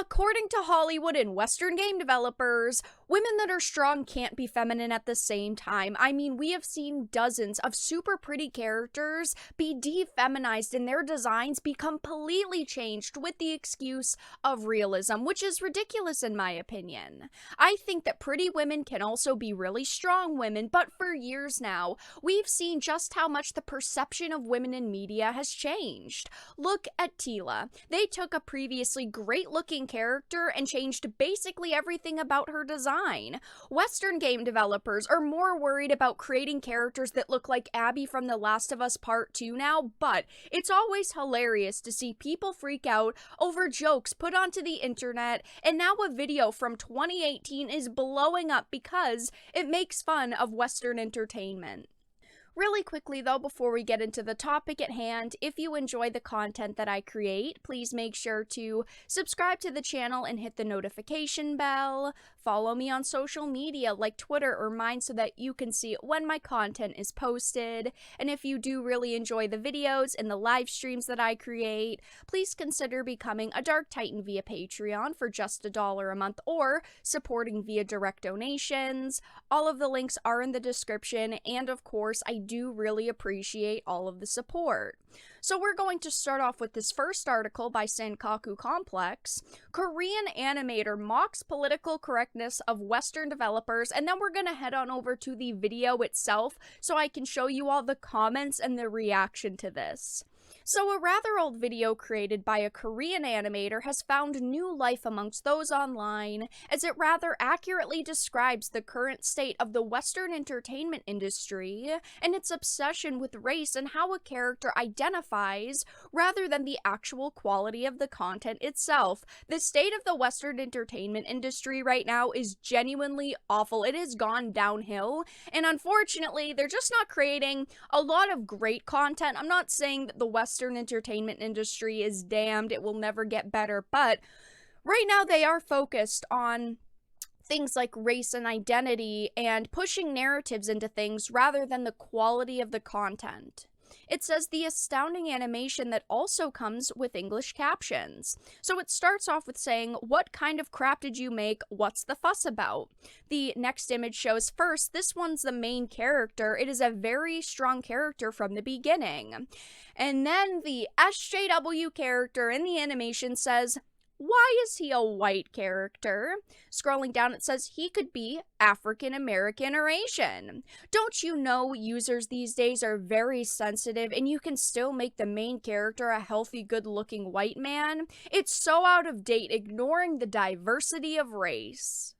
According to Hollywood and Western game developers, women that are strong can't be feminine at the same time. I mean, we have seen dozens of super pretty characters be defeminized and their designs be completely changed with the excuse of realism, which is ridiculous in my opinion. I think that pretty women can also be really strong women, but for years now, we've seen just how much the perception of women in media has changed. Look at Tila. They took a previously great-looking character and changed basically everything about her design. Western game developers are more worried about creating characters that look like Abby from The Last of Us Part 2 now, but it's always hilarious to see people freak out over jokes put onto the internet, and now a video from 2018 is blowing up because it makes fun of Western entertainment. Really quickly though, before we get into the topic at hand, if you enjoy the content that I create, please make sure to subscribe to the channel and hit the notification bell. Follow me on social media like Twitter or mine so that you can see when my content is posted. And if you do really enjoy the videos and the live streams that I create, please consider becoming a Dark Titan via Patreon for just $1 a month or supporting via direct donations. All of the links are in the description, and of course, I do really appreciate all of the support. So we're going to start off with this first article by Sankaku Complex. Korean animator mocks political correctness of Western developers, and then we're going to head on over to the video itself so I can show you all the comments and the reaction to this. So a rather old video created by a Korean animator has found new life amongst those online, as it rather accurately describes the current state of the Western entertainment industry and its obsession with race and how a character identifies rather than the actual quality of the content itself. The state of the Western entertainment industry right now is genuinely awful. It has gone downhill, and unfortunately, they're just not creating a lot of great content. I'm not saying that the Western entertainment industry is damned, it will never get better, but right now they are focused on things like race and identity and pushing narratives into things rather than the quality of the content. It says the astounding animation that also comes with English captions. So it starts off with saying, "What kind of crap did you make? What's the fuss about?" The next image shows first, this one's the main character. It is a very strong character from the beginning. And then the SJW character in the animation says, "Why is he a white character?" Scrolling down, it says he could be African American or Asian. Don't you know users these days are very sensitive and you can still make the main character a healthy, good-looking white man? It's so out of date, ignoring the diversity of race.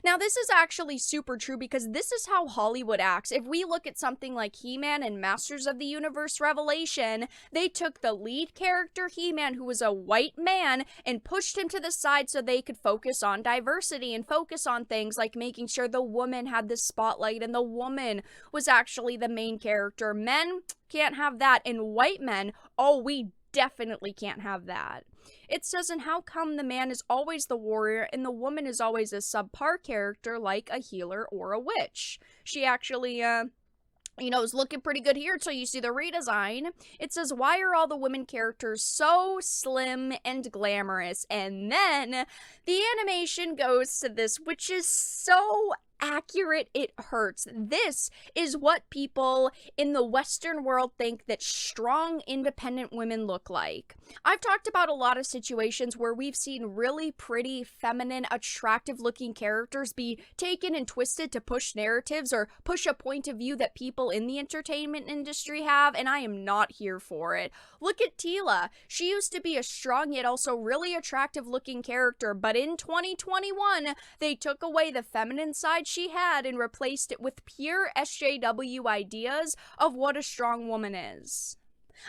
Now, this is actually super true because this is how Hollywood acts. If we look at something like He-Man and Masters of the Universe Revelation, they took the lead character, He-Man, who was a white man, and pushed him to the side so they could focus on diversity and focus on things like making sure the woman had the spotlight and the woman was actually the main character. Men can't have that, and white men, oh, we definitely can't have that. It says, and how come the man is always the warrior and the woman is always a subpar character like a healer or a witch? She actually, is looking pretty good here until you see the redesign. It says, why are all the women characters so slim and glamorous? And then the animation goes to this, which is so accurate it hurts. This is what people in the Western world think that strong, independent women look like. I've talked about a lot of situations where we've seen really pretty, feminine, attractive-looking characters be taken and twisted to push narratives or push a point of view that people in the entertainment industry have, and I am not here for it. Look at Tila. She used to be a strong yet also really attractive-looking character, but in 2021, they took away the feminine side she had and replaced it with pure SJW ideas of what a strong woman is.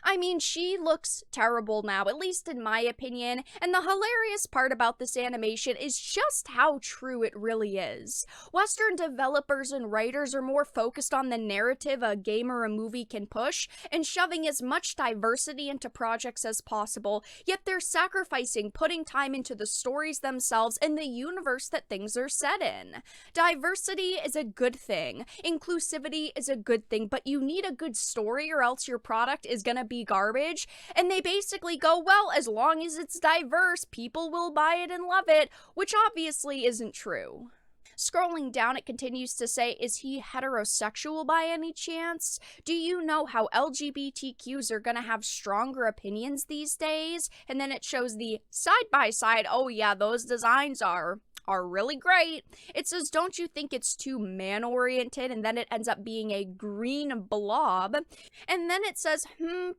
I mean, she looks terrible now, at least in my opinion, and the hilarious part about this animation is just how true it really is. Western developers and writers are more focused on the narrative a game or a movie can push, and shoving as much diversity into projects as possible, yet they're sacrificing putting time into the stories themselves and the universe that things are set in. Diversity is a good thing, inclusivity is a good thing, but you need a good story or else your product is gonna gonna be garbage. And they basically go, well, as long as it's diverse, people will buy it and love it, which obviously isn't true. Scrolling down, it continues to say, is he heterosexual by any chance? Do you know how LGBTQs are gonna have stronger opinions these days? And then it shows the side-by-side, oh yeah, those designs are really great. It says, don't you think it's too man-oriented? And then it ends up being a green blob. And then it says,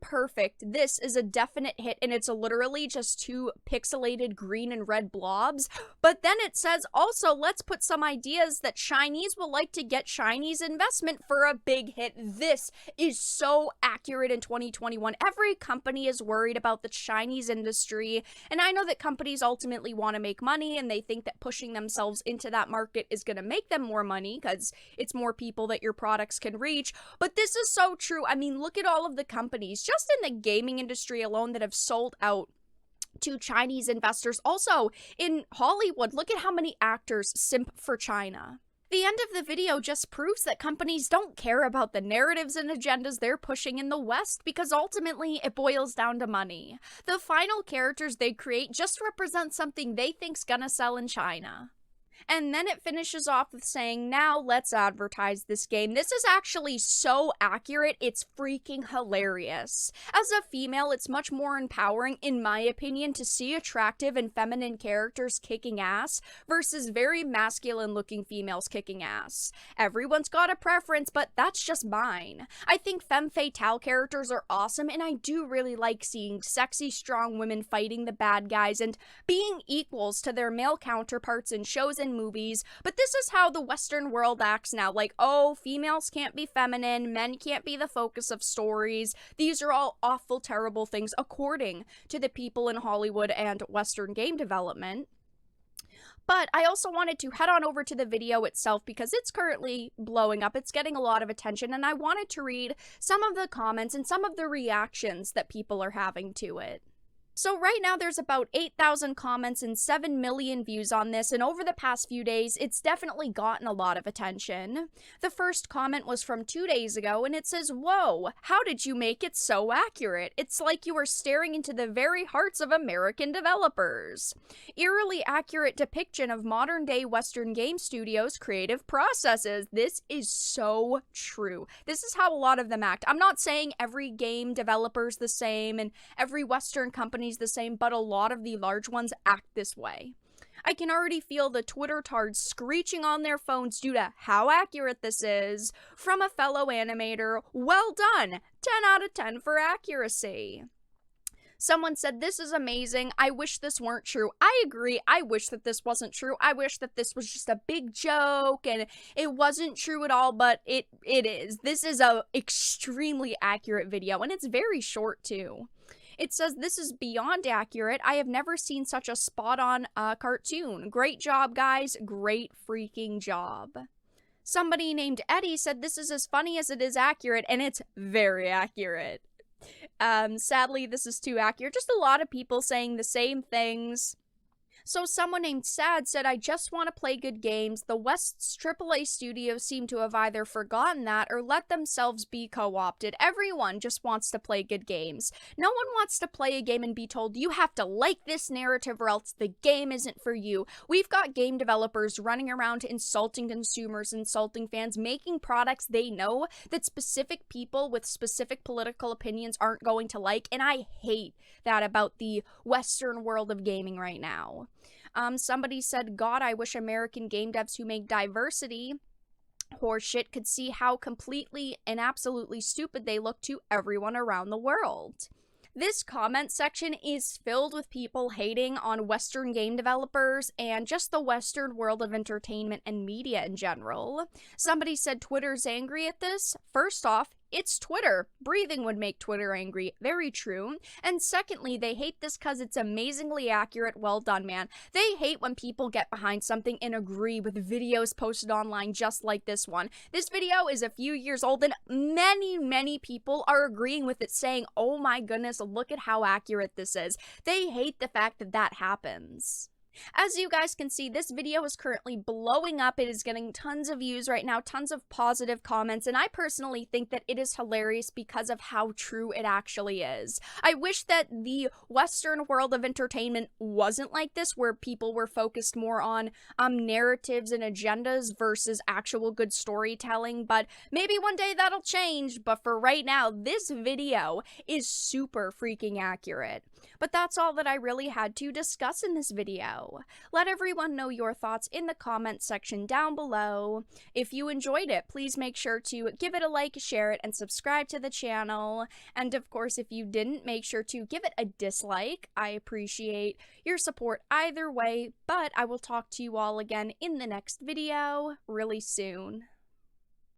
perfect. This is a definite hit, and it's literally just two pixelated green and red blobs. But then it says, also, let's put some ideas that Chinese will like to get Chinese investment for a big hit. This is so accurate in 2021. Every company is worried about the Chinese industry, and I know that companies ultimately want to make money, and they think that pushing themselves into that market is going to make them more money because it's more people that your products can reach. But this is so true. I mean, look at all of the companies just in the gaming industry alone that have sold out to Chinese investors. Also, in Hollywood, look at how many actors simp for China. The end of the video just proves that companies don't care about the narratives and agendas they're pushing in the West because ultimately it boils down to money. The final characters they create just represent something they think's gonna sell in China. And then it finishes off with saying, now let's advertise this game. This is actually so accurate, it's freaking hilarious. As a female, it's much more empowering, in my opinion, to see attractive and feminine characters kicking ass versus very masculine-looking females kicking ass. Everyone's got a preference, but that's just mine. I think femme fatale characters are awesome, and I do really like seeing sexy, strong women fighting the bad guys and being equals to their male counterparts in shows and movies, but this is how the Western world acts now. Like, oh, females can't be feminine, men can't be the focus of stories. These are all awful, terrible things according to the people in Hollywood and Western game development. But I also wanted to head on over to the video itself because it's currently blowing up. It's getting a lot of attention, and I wanted to read some of the comments and some of the reactions that people are having to it. So right now there's about 8,000 comments and 7 million views on this, and over the past few days, it's definitely gotten a lot of attention. The first comment was from 2 days ago, and it says, whoa, how did you make it so accurate? It's like you are staring into the very hearts of American developers. Eerily accurate depiction of modern-day Western game studios' creative processes. This is so true. This is how a lot of them act. I'm not saying every game developer's the same and every Western company the same, but a lot of the large ones act this way. I can already feel the Twitter tards screeching on their phones due to how accurate this is. From a fellow animator, well done! 10 out of 10 for accuracy. Someone said, this is amazing. I wish this weren't true. I agree. I wish that this wasn't true. I wish that this was just a big joke and it wasn't true at all, but it is. This is a extremely accurate video, and it's very short too. It says, this is beyond accurate. I have never seen such a spot-on cartoon. Great job, guys. Great freaking job. Somebody named Eddie said, this is as funny as it is accurate, and it's very accurate. Sadly, this is too accurate. Just a lot of people saying the same things. So someone named Sad said, I just want to play good games. The West's AAA studios seem to have either forgotten that or let themselves be co-opted. Everyone just wants to play good games. No one wants to play a game and be told, you have to like this narrative or else the game isn't for you. We've got game developers running around insulting consumers, insulting fans, making products they know that specific people with specific political opinions aren't going to like, and I hate that about the Western world of gaming right now. Somebody said, God, I wish American game devs who make diversity horseshit could see how completely and absolutely stupid they look to everyone around the world. This comment section is filled with people hating on Western game developers and just the Western world of entertainment and media in general. Somebody said Twitter's angry at this. First off, it's Twitter. Breathing would make Twitter angry. Very true. And secondly, they hate this because it's amazingly accurate. Well done, man. They hate when people get behind something and agree with videos posted online just like this one. This video is a few years old and many people are agreeing with it, saying, oh my goodness, look at how accurate this is. They hate the fact that that happens. As you guys can see, this video is currently blowing up. It is getting tons of views right now, tons of positive comments, and I personally think that it is hilarious because of how true it actually is. I wish that the Western world of entertainment wasn't like this, where people were focused more on narratives and agendas versus actual good storytelling, but maybe one day that'll change. But for right now, this video is super freaking accurate. But that's all that I really had to discuss in this video. Let everyone know your thoughts in the comments section down below. If you enjoyed it, please make sure to give it a like, share it, and subscribe to the channel. And of course, if you didn't, make sure to give it a dislike. I appreciate your support either way, but I will talk to you all again in the next video really soon.